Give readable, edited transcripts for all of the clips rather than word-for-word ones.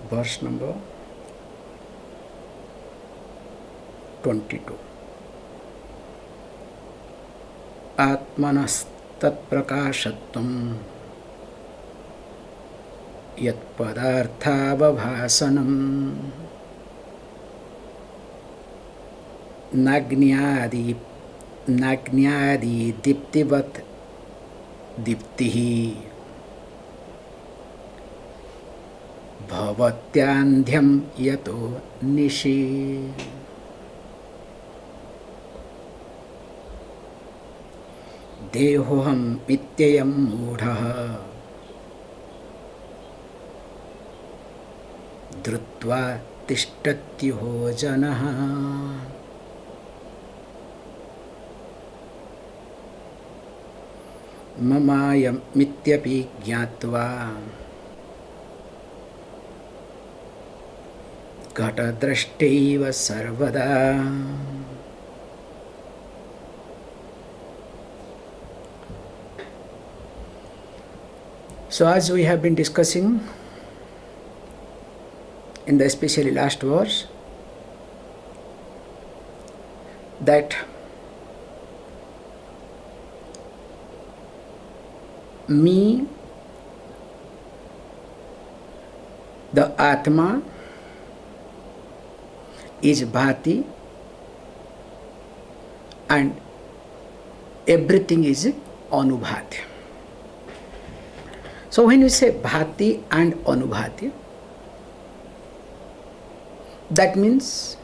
verse number 22. ātmanātmani yatpadarthavabhasanam nagnādi diptivat diptihi bhavatyandhyam yato nishi. देहोहम इत्ययं मूढ़ः धृत्वा तिष्ठत्युहो जनः ममायमित्यपि ज्ञात्वा घटद्रष्टैव सर्वदा. So as we have been discussing in the especially last verse, that me, the Atma, is bhati and everything is anubhati. So when you say bhati and anubhati, that means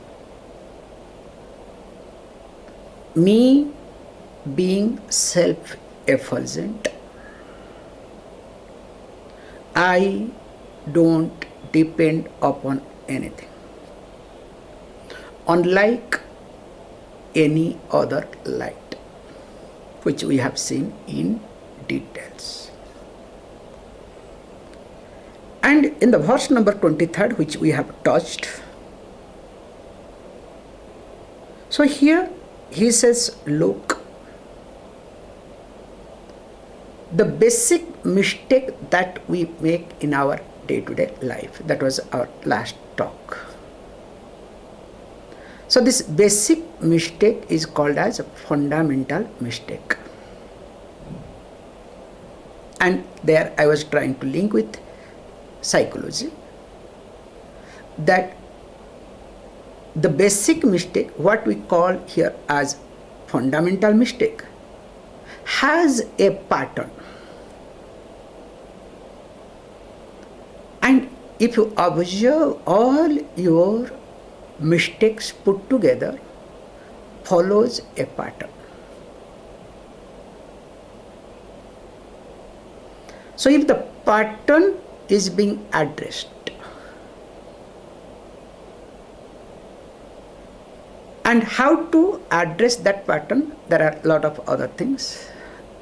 me being self-effulgent, I don't depend upon anything, unlike any other light, which we have seen in details. And in the verse number 23rd, which we have touched, so here he says, look, the basic mistake that we make in our day-to-day life, that was our last talk. So this basic mistake is called as a fundamental mistake. And there I was trying to link with psychology, that the basic mistake, what we call here as fundamental mistake, has a pattern. And if you observe, all your mistakes put together follows a pattern. So if the pattern is being addressed, and how to address that pattern, there are a lot of other things.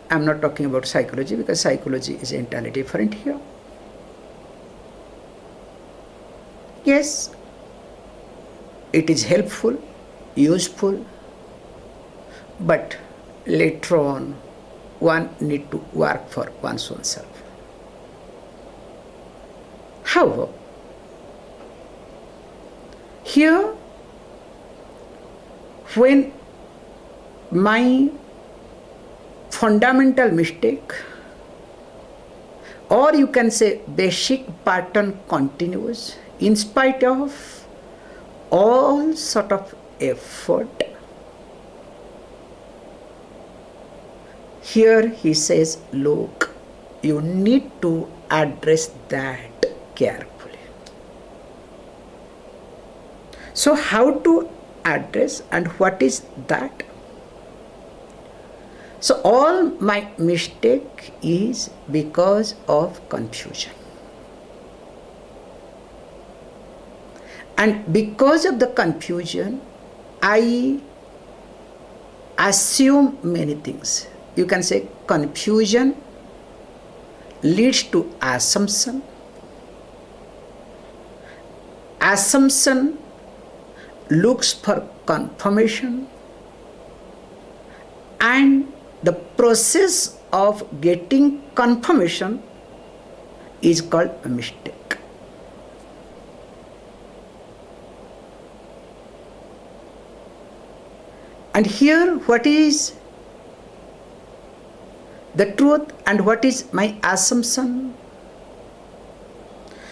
I am not talking about psychology, because psychology is entirely different here. Yes, it is helpful, useful, but later on one need to work for one's own self. However, here, when my fundamental mistake, or you can say basic pattern, continues in spite of all sort of effort, here he says, look, you need to address that carefully. So how to address, and what is that? So all my mistake is because of confusion. And because of the confusion, I assume many things. You can say confusion leads to assumption. Assumption looks for confirmation, and the process of getting confirmation is called a mistake. And here, what is the truth and what is my assumption?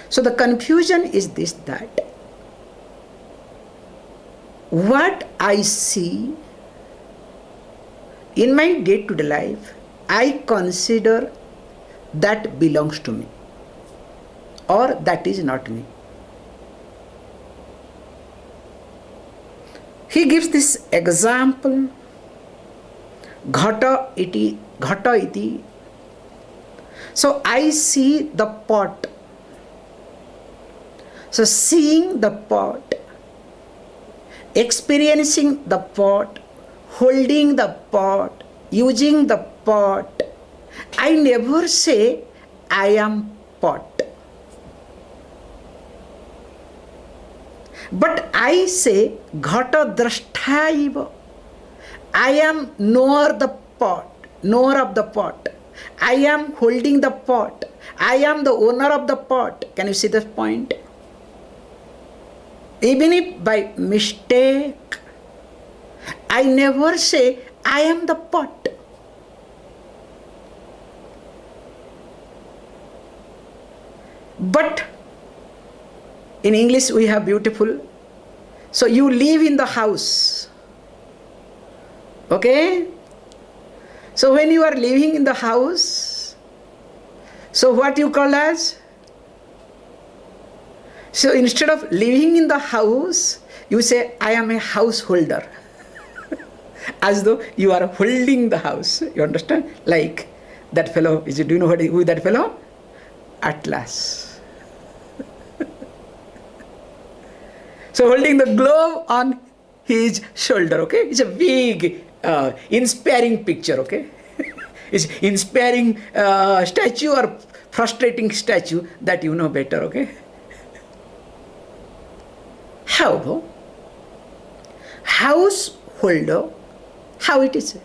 So the confusion is this, that what I see in my day-to-day life, I consider that belongs to me, or that is not me. He gives this example, ghata iti. So I see the pot. So seeing the pot, experiencing the pot, holding the pot, using the pot, I never say I am pot. But I say ghata drashtaiva. I am knower the pot, knower of the pot. I am holding the pot. I am the owner of the pot. Can you see this point? Even if by mistake, I never say I am the pot. But in English we have beautiful. So you live in the house. Okay? So when you are living in the house, so what you call as? So instead of living in the house, you say, I am a householder. As though you are holding the house. You understand? Like that fellow, do you know who is that fellow? Atlas. So holding the glove on his shoulder, okay? It's a big, inspiring picture, okay? It's inspiring statue or frustrating statue that you know better, okay? However, householder, how it is?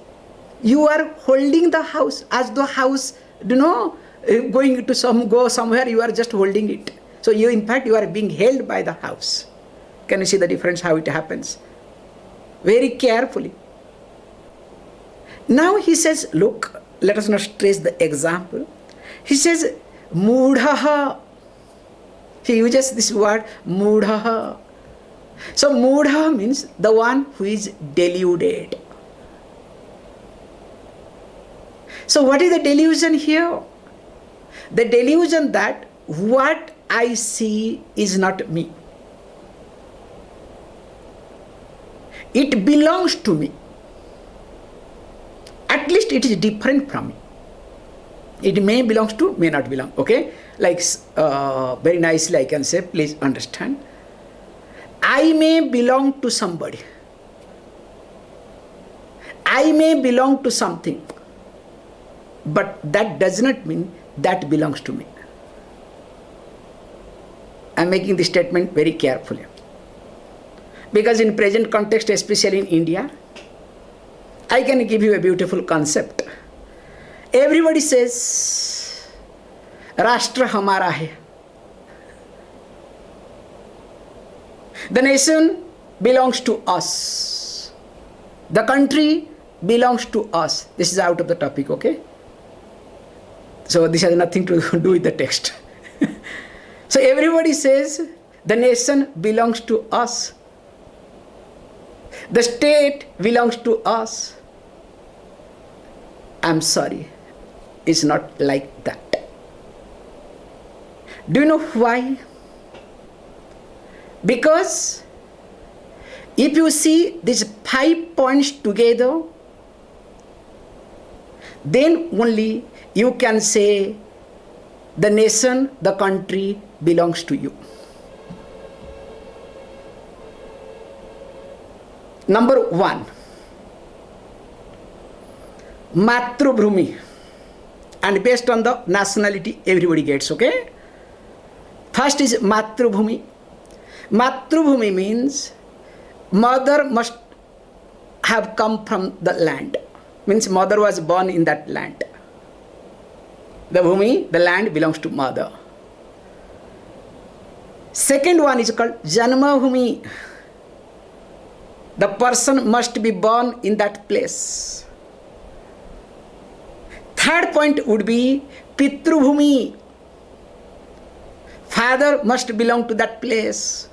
You are holding the house as the house, going to go somewhere, you are just holding it. So you, in fact, you are being held by the house. Can you see the difference, how it happens? Very carefully. Now he says, look, let us not trace the example. He says, mudhaha. He uses this word, mudhaha. So mudha means the one who is deluded. So what is the delusion here? The delusion that what I see is not me. It belongs to me. At least it is different from me. It may belong to, may not belong. Okay? Like very nicely I can say, please understand. I may belong to somebody. I may belong to something. But that does not mean that belongs to me. I am making this statement very carefully. Because in present context, especially in India, I can give you a beautiful concept. Everybody says, Rashtra hamara hai. The nation belongs to us. The country belongs to us. This is out of the topic, okay? So this has nothing to do with the text. So everybody says, the nation belongs to us. The state belongs to us. I'm sorry, it's not like that. Do you know why? Because if you see these 5 points together, then only you can say the nation, the country belongs to you. Number 1, Matrubhumi, and based on the nationality everybody gets, okay? First is Matrubhumi. Matrubhumi means mother must have come from the land. Means mother was born in that land. The bhumi, the land belongs to mother. Second one is called Janma Bhumi. The person must be born in that place. Third point would be Pitrubhumi. Father must belong to that place.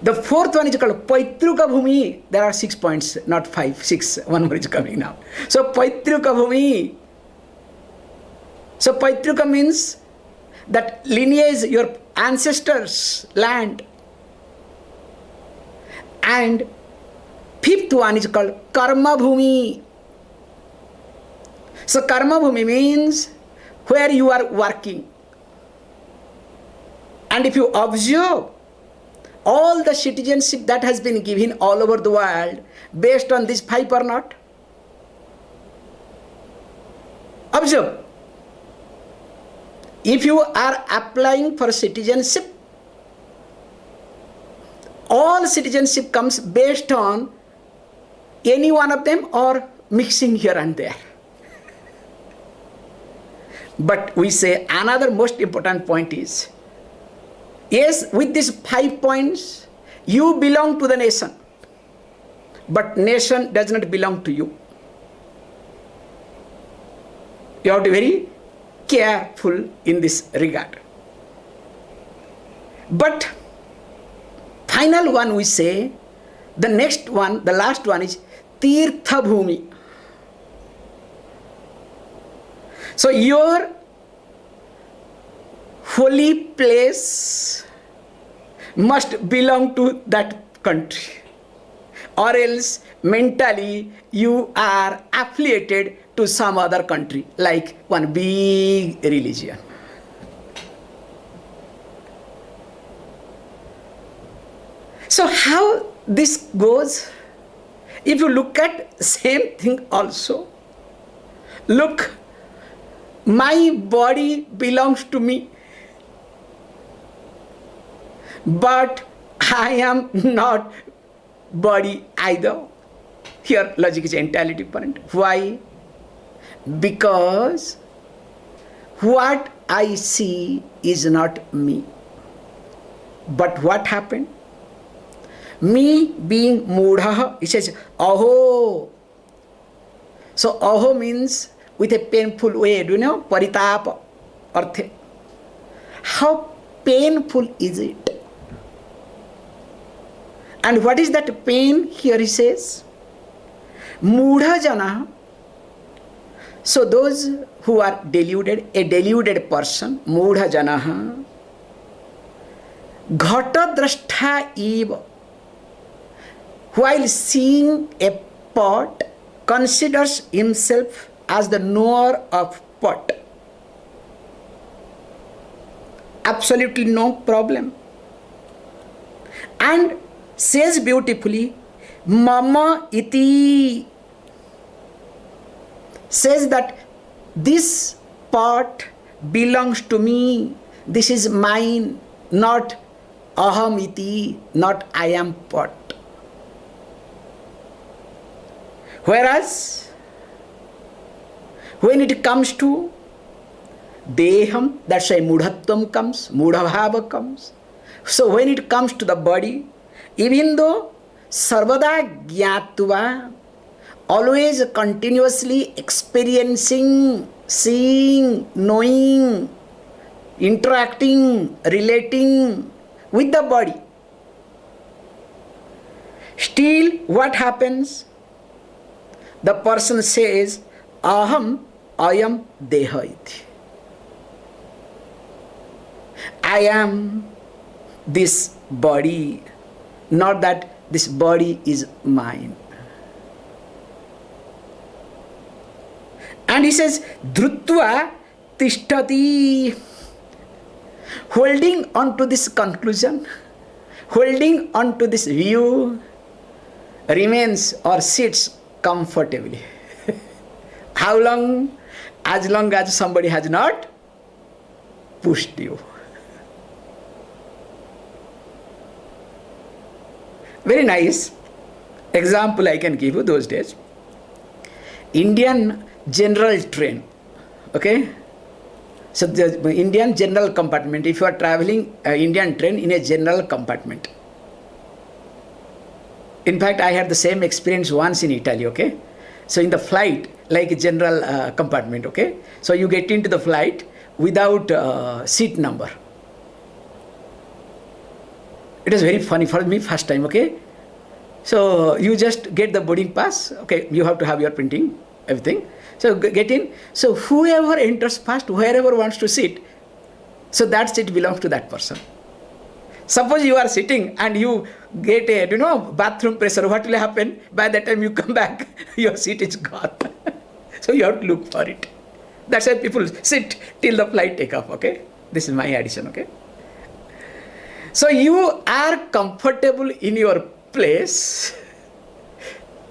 The fourth one is called Paitruka Bhumi. There are 6 points, not 5, 6. One more is coming now. So Paitruka Bhumi. So Paitruka means that lineage, your ancestors' land. And fifth one is called Karma Bhumi. So Karma Bhumi means where you are working. And if you observe all the citizenship that has been given all over the world based on this 5 or not? Observe. If you are applying for citizenship, all citizenship comes based on any one of them or mixing here and there. But we say another most important point is, yes, with these 5 points, you belong to the nation, but nation does not belong to you. You have to be very careful in this regard. But final one we say, the next one, the last one is Tirtha Bhumi. So your holy place must belong to that country, or else mentally you are affiliated to some other country, like one big religion. So how this goes? If you look at same thing also, look, my body belongs to me, but I am not body either. Here logic is entirely different. Why? Because what I see is not me. But what happened? Me being mudha, it says aho. So aho means with a painful way, do you know? Paritapa, arthe. How painful is it? And what is that pain? Here he says, mudha jana. So those who are deluded, a deluded person, mudha janaha, ghata drashtha eva, while seeing a pot, considers himself as the knower of pot. Absolutely no problem. And says beautifully, mama iti, says that this pot belongs to me, this is mine, not aham iti, not I am pot. Whereas when it comes to deham, that's why mudhatvam comes, mudhabhava comes. So when it comes to the body, even though sarvada jñātva, always continuously experiencing, seeing, knowing, interacting, relating with the body, still what happens? The person says, aham ayam deha iti. I am this body, not that this body is mine. And he says, dhrutva tishtati, holding on to this conclusion, holding on to this view, remains or sits comfortably. How long? As long as somebody has not pushed you. Very nice example I can give you those days. Indian general train, okay? So the Indian general compartment, if you are traveling Indian train in a general compartment, In fact, I had the same experience once in Italy, okay? So in the flight, like a general compartment, okay? So you get into the flight without seat number. It was very funny for me first time, okay? So you just get the boarding pass, okay? You have to have your printing, everything. So get in. So whoever enters first, whoever wants to sit, so that seat belongs to that person. Suppose you are sitting and you get a, bathroom pressure, what will happen? By the time you come back, your seat is gone. So you have to look for it. That's why people sit till the flight take off, okay? This is my addition, okay? So you are comfortable in your place,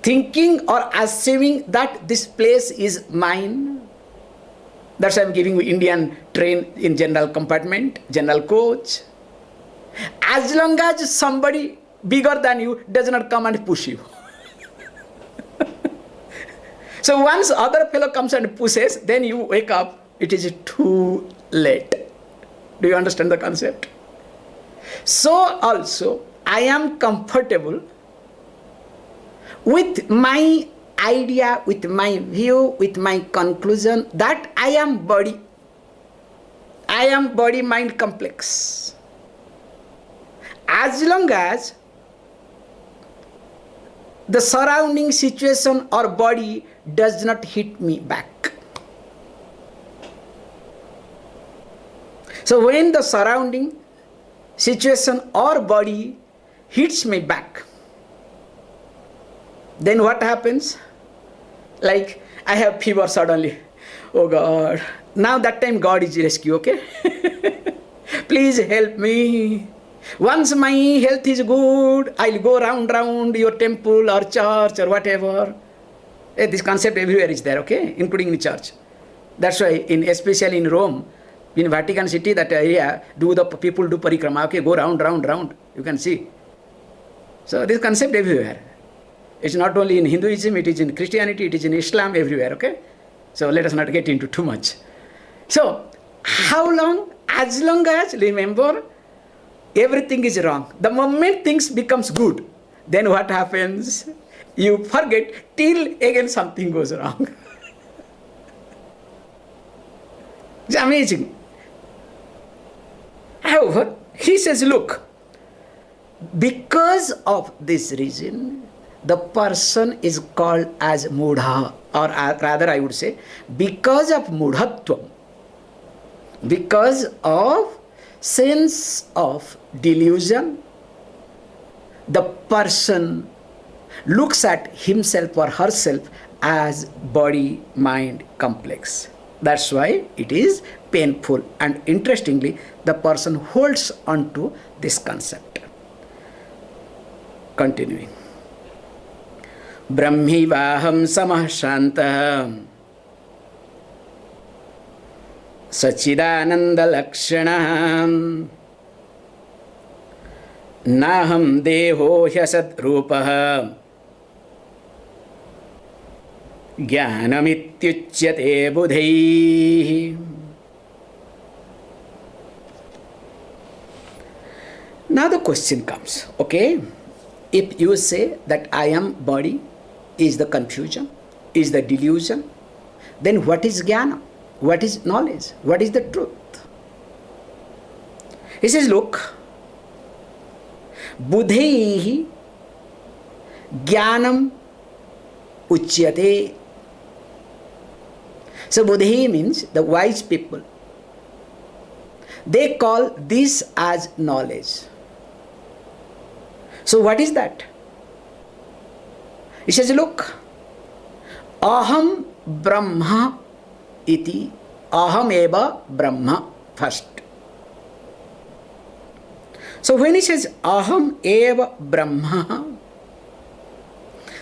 thinking or assuming that this place is mine. That's why I'm giving you Indian train in general compartment, general coach. As long as somebody bigger than you does not come and push you. So once other fellow comes and pushes, then you wake up, it is too late. Do you understand the concept? So also, I am comfortable with my idea, with my view, with my conclusion that I am body. I am body-mind complex. As long as the surrounding situation or body does not hit me back. So when the surrounding situation or body hits me back, then what happens? Like I have fever suddenly. Oh God. Now that time God is rescue, okay? Please help me. Once my health is good, I'll go round your temple or church or whatever. This concept everywhere is there, okay? Including in church. That's why, especially in Rome, in Vatican City, that area, people do parikrama, okay? Go round. You can see. So this concept everywhere. It's not only in Hinduism, it is in Christianity, it is in Islam, everywhere, okay? So let us not get into too much. So, how long? As long as, remember, everything is wrong. The moment things becomes good, then what happens? You forget till again something goes wrong. It's amazing. However, he says, look, because of this reason, the person is called as mudha, or rather I would say, because of mudhatvam, because of sense of delusion, the person looks at himself or herself as body-mind complex. That's why it is painful. And interestingly, the person holds on to this concept. Continuing. Brahmivaham samah śāntaṃ sachidananda lakshanam naham deho hyasad rūpaṃ jñānamityuchyate budhaihi. Now the question comes, okay? If you say that I am body, is the confusion, is the delusion, then what is jnana? What is knowledge? What is the truth? He says, look, budhaihi jnanam uchyate. So budhi means the wise people. They call this as knowledge. So what is that? He says, look, aham brahma iti, aham eva brahma first. So when he says aham eva brahma,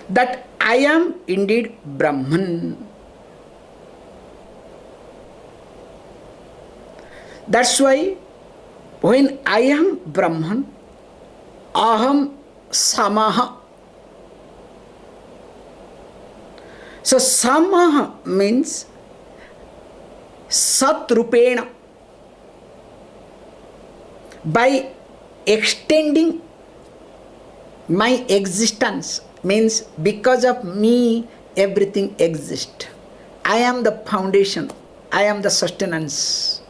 that I am indeed Brahman. That's why when I am Brahman, aham samaha. So samaha means satrupena. By extending My existence means because of me everything exists. I am the foundation. I am the sustenance.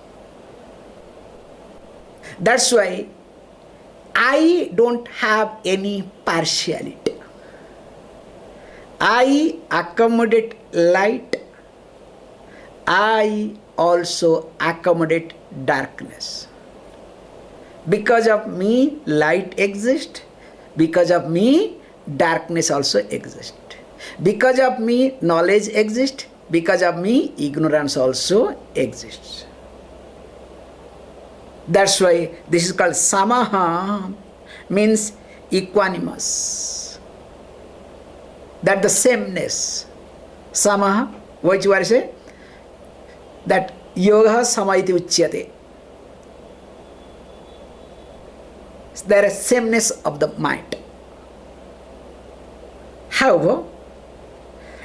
That's why I don't have any partiality. I accommodate light. I also accommodate darkness. Because of me, light exists. Because of me, darkness also exists. Because of me, knowledge exists. Because of me, ignorance also exists. That's why this is called samaha, means equanimous. That the sameness. Samaha, what you are saying? That yoga samaiti uchyate. There is sameness of the mind. However,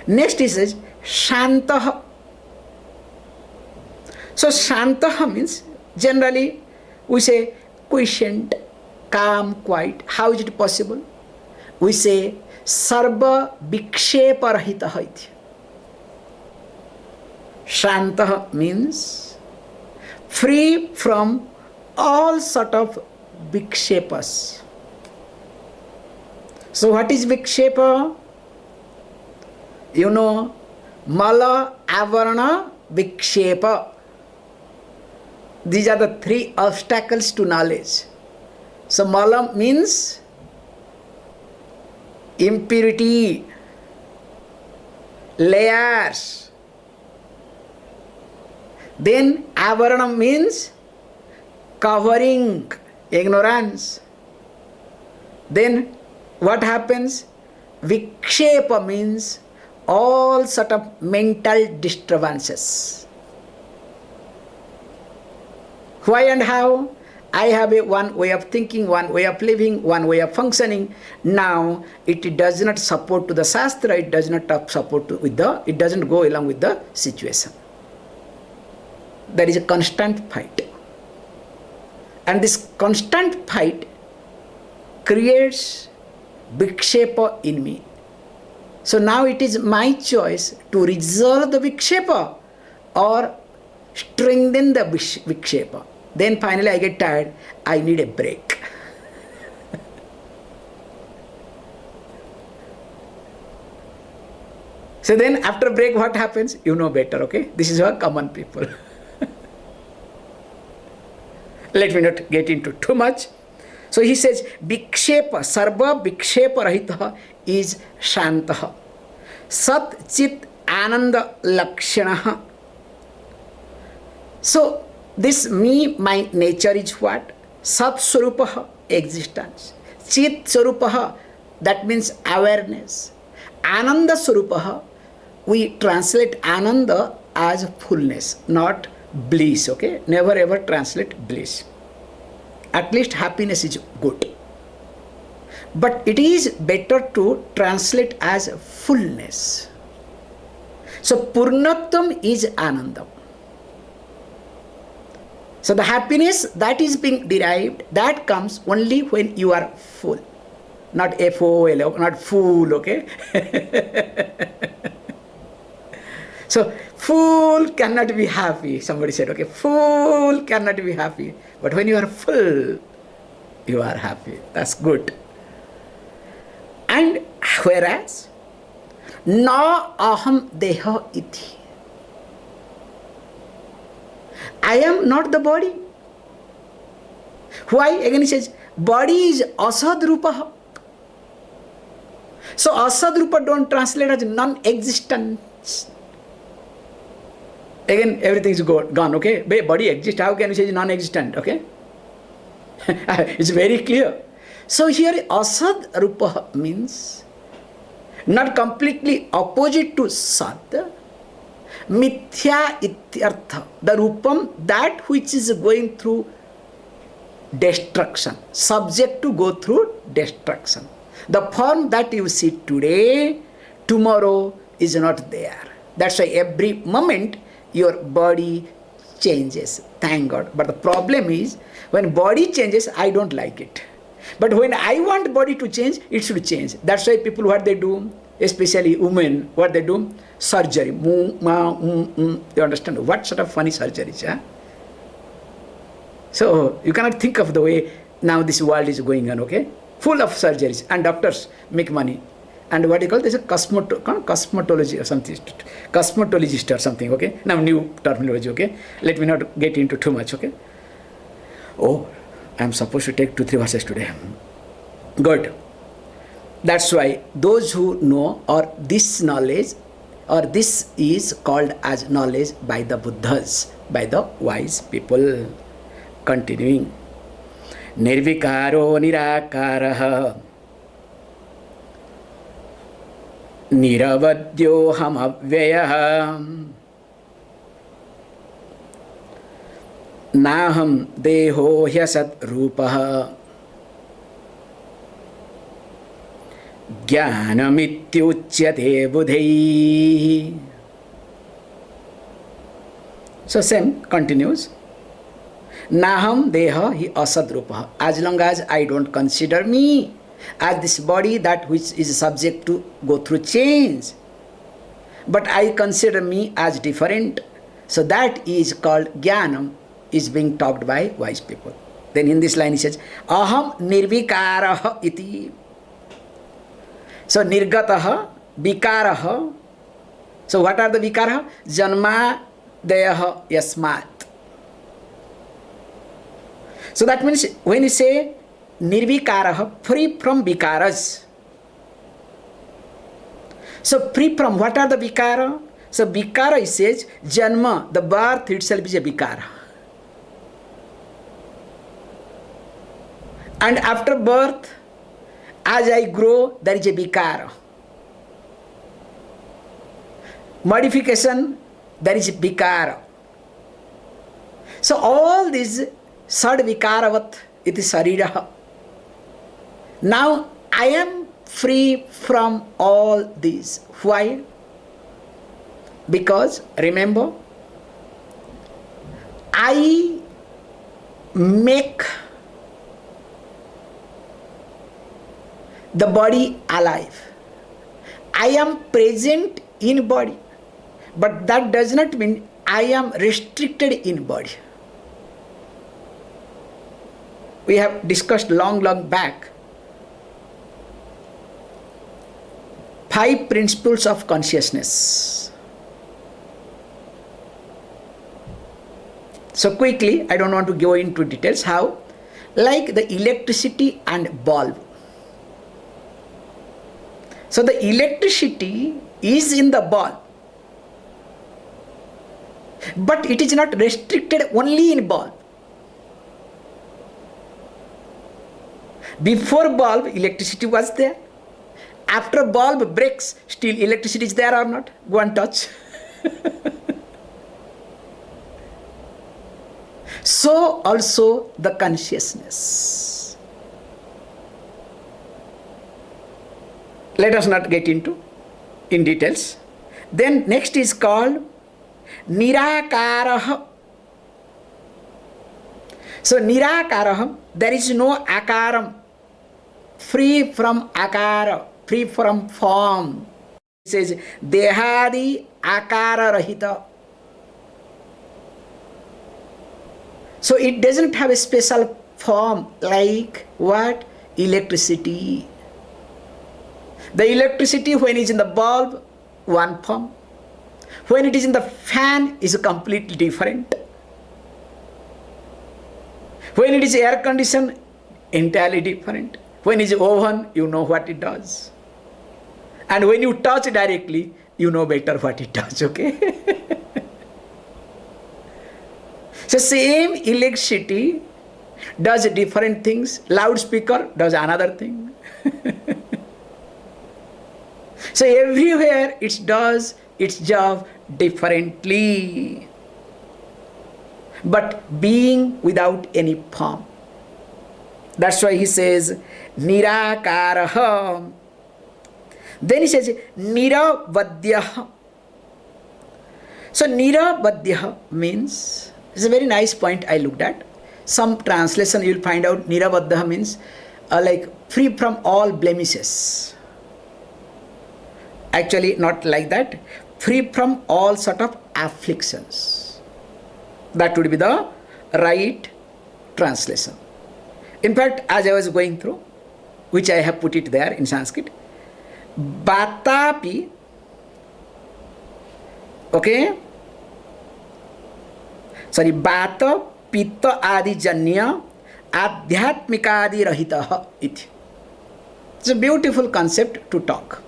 next he says śāntaṃ. So śāntaṃ means generally we say quiescent, calm, quiet. How is it possible? We say sarva vikṣeparahitah iti. Śāntaṃ means free from all sort of vikṣepas. So what is vikṣepa? You know, mala, avarana, vikṣepa. These are the three obstacles to knowledge. So mala means impurity, layers. Then avarana means covering, ignorance. Then what happens? Vikṣepa means all sort of mental disturbances. Why and how? I have one way of thinking, one way of living, one way of functioning. Now it does not support to the Shastra, it does not support with it doesn't go along with the situation. There is a constant fight. And this constant fight creates vikṣepa in me. So now it is my choice to resolve the vikṣepa or strengthen the vikṣepa. Then finally I get tired, I need a break. So then after break what happens? You know better, okay? This is our common people. Let me not get into too much. So he says, vikṣepa, sarva vikṣepa rahitah is śāntaṃ. Sat chit ananda lakṣanaḥ. So this me, my nature is what? Sat swarupaḥ, existence. Chit swarupaḥ, that means awareness. Ananda swarupaḥ, we translate ananda as fullness, not bliss, okay? Never ever translate bliss. At least happiness is good. But it is better to translate as fullness. So purnatvam is anandam. So the happiness that is being derived, that comes only when you are full. Not F-O-L, not fool, okay? So fool cannot be happy. Somebody said, okay, fool cannot be happy. But when you are full, you are happy. That's good. And whereas, na aham deha iti. I am not the body. Why? Again he says, body is asad rupa. So asad rupa don't translate as non-existence. Again, everything is gone, okay? Body exists, how can you say non-existent, okay? It's very clear. So here asad rupa means not completely opposite to sad. Mithya ityartha, the rupam, that which is going through destruction, subject to go through destruction. The form that you see today, tomorrow is not there. That's why every moment your body changes. Thank God. But the problem is, when body changes, I don't like it. But when I want body to change, it should change. That's why people, what they do, especially women, what they do, surgery. You understand? What sort of funny surgeries? Huh? So you cannot think of the way now this world is going on, okay? Full of surgeries, and doctors make money. And what you call this, a cosmetology or something, cosmetologist or something, okay? Now new terminology, okay? Let me not get into too much, okay? Oh, I'm supposed to take 2-3 verses today. Good. That's why those who know, or this knowledge, or this is called as knowledge by the Buddhas, by the wise people. Continuing. Nirvikaro nirakaraha niravadyoham avyayaha naham deho hyasat rupaha jnānamityuchyate buddhaihi. So same continues. Naham deha hi asad rupaha. As long as I don't consider me as this body that which is subject to go through change, but I consider me as different, so that is called jnanam, is being talked by wise people. Then in this line he says, aham nirvikaraha iti. So nirgataha, vikaraha. So what are the vikaraha? Janma deyaha yasmat. So that means when you say nirvikaraha, free from vikaras. So free from, what are the vikara? So vikara, he says, janma, the birth itself is a vikara. And after birth, as I grow, there is a vikara. Modification, there is vikara. So all these sad vikaravat iti sariraha. Now I am free from all these. Why? Because remember, I make the body alive. I am present in body, but that does not mean I am restricted in body. We have discussed long back 5 principles of consciousness. So quickly, I don't want to go into details how, like the electricity and bulb. So the electricity is in the bulb, but it is not restricted only in bulb. Before bulb, electricity was there. After bulb breaks, still electricity is there or not? Go and touch. So also the consciousness. Let us not get into in details. Then next is called nirakaraha. So nirakaraha, there is no akaram. Free from akara, free from form. It says dehadi akara rahita. So it doesn't have a special form like what? Electricity. The electricity when it is in the bulb, one form. When it is in the fan, is completely different. When it is air conditioned, entirely different. When it is oven, you know what it does. And when you touch directly, you know better what it does, okay? So same electricity does different things. Loudspeaker does another thing. So everywhere it does its job differently. But being without any form. That's why he says nirakaraha. Then he says niravadyaha. So niravadyaha means, it's a very nice point I looked at. Some translation you will find out niravadyaha means like free from all blemishes. Actually, not like that. Free from all sort of afflictions. That would be the right translation. In fact, as I was going through, which I have put it there in Sanskrit, Vatapi, okay, sorry, Vata, Pitta, Adi, Janya, Adhyatmikadi Rahitaha iti. It's a beautiful concept to talk.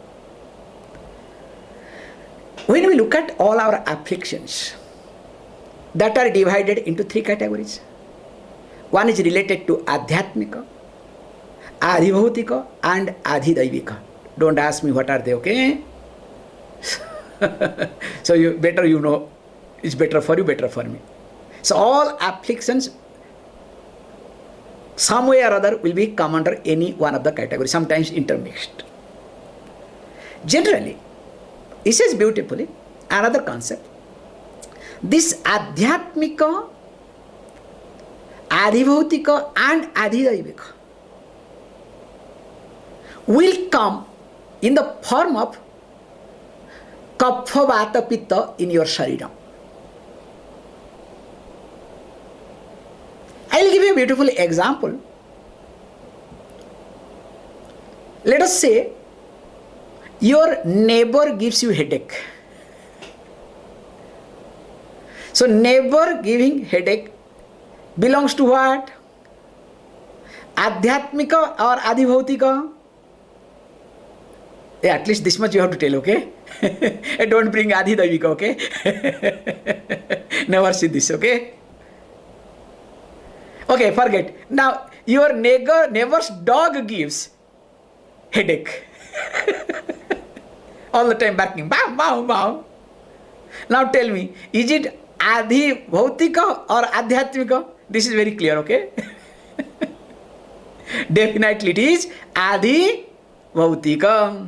When we look at all our afflictions, that are divided into three categories. One is related to Adhyatmika, Adhibhautika and Adhidaivika. Don't ask me what are they, okay? So you know, it's better for you, better for me. So all afflictions, some way or other, will be come under any one of the categories, sometimes intermixed. Generally, he says beautifully, another concept. This Adhyatmika, Adhibhautika and Adhidaivika will come in the form of Kapha, Vata, Pitta in your Shariram. I will give you a beautiful example. Let us say your neighbor gives you headache. So neighbor giving headache belongs to what? Adhyatmika or Adhibhautika? Yeah, at least this much you have to tell, okay? Don't bring Adhidaivika, okay? Never see this, okay? Okay, forget. Now, your neighbor's dog gives headache. All the time barking, bow, bow, bow. Now tell me, is it Adhibhautika or Adhyatmika? This is very clear, okay? Definitely it is Adhibhautika.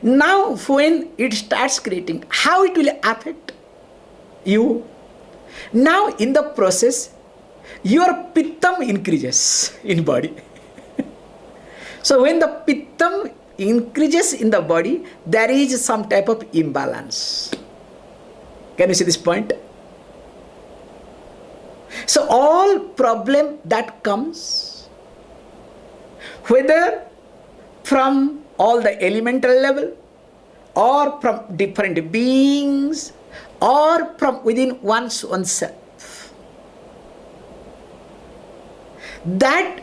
Now when it starts creating, how it will affect you? Now in the process, your pittam increases in body. So when the pittam increases in the body, there is some type of imbalance. Can you see this point? So all problem that comes, whether from all the elemental level or from different beings or from within oneself, that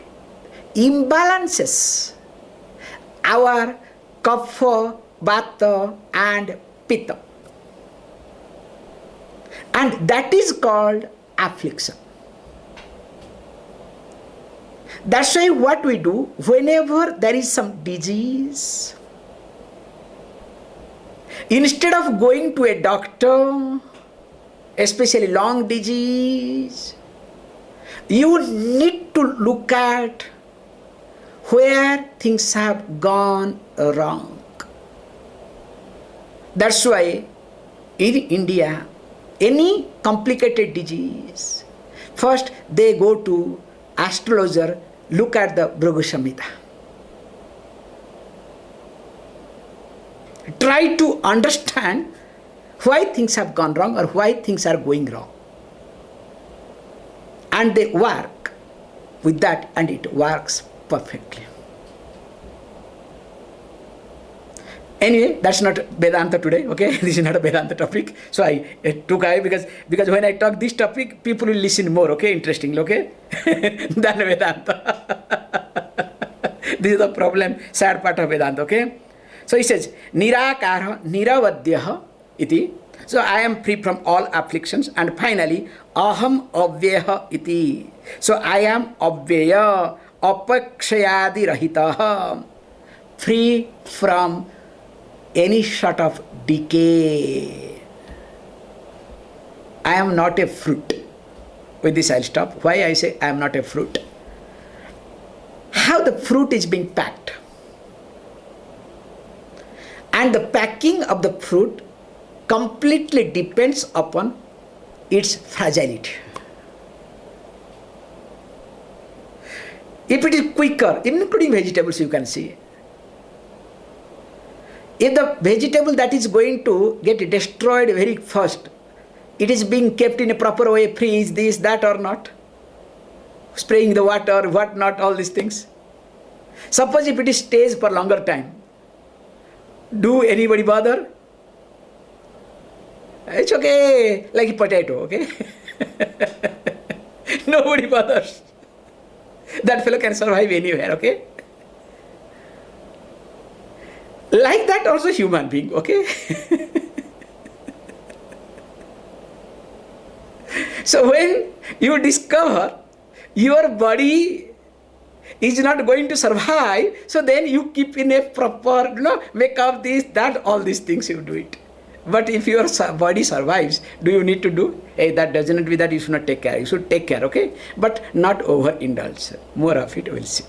imbalances our kapha, vata and pitta, and that is called affliction. That's why what we do, whenever there is some disease, instead of going to a doctor, especially long disease, you need to look at where things have gone wrong. That's why in India, any complicated disease, first they go to astrologer, look at the Bhrigu Samhita. Try to understand why things have gone wrong or why things are going wrong. And they work with that and it works perfectly. Anyway, that's not Vedanta today, okay? This is not a Vedanta topic. So I took away because when I talk this topic, people will listen more, okay? Interestingly, okay? Than Vedanta. This is the problem, sad part of Vedanta, okay? So he says, Nirakara niravadyaha iti. So I am free from all afflictions. And finally, aham avyaha iti. So I am avyaya, apakshayadi rahitaha. Free from any sort of decay. I am not a fruit. With this I'll stop. Why I say I am not a fruit? How the fruit is being packed. And the packing of the fruit completely depends upon its fragility. If it is quicker, including vegetables, you can see. If the vegetable that is going to get destroyed very fast, it is being kept in a proper way, freeze, this, that or not, spraying the water, what not, all these things. Suppose if it stays for longer time, do anybody bother? It's okay, like a potato, okay? Nobody bothers. That fellow can survive anywhere, okay? Like that also human being, okay? So when you discover your body is not going to survive, so then you keep in a proper, make up this, that, all these things you do it. But if your body survives, do you need to do? Hey, that doesn't be that you should not take care. You should take care, okay? But not overindulge. More of it we'll see.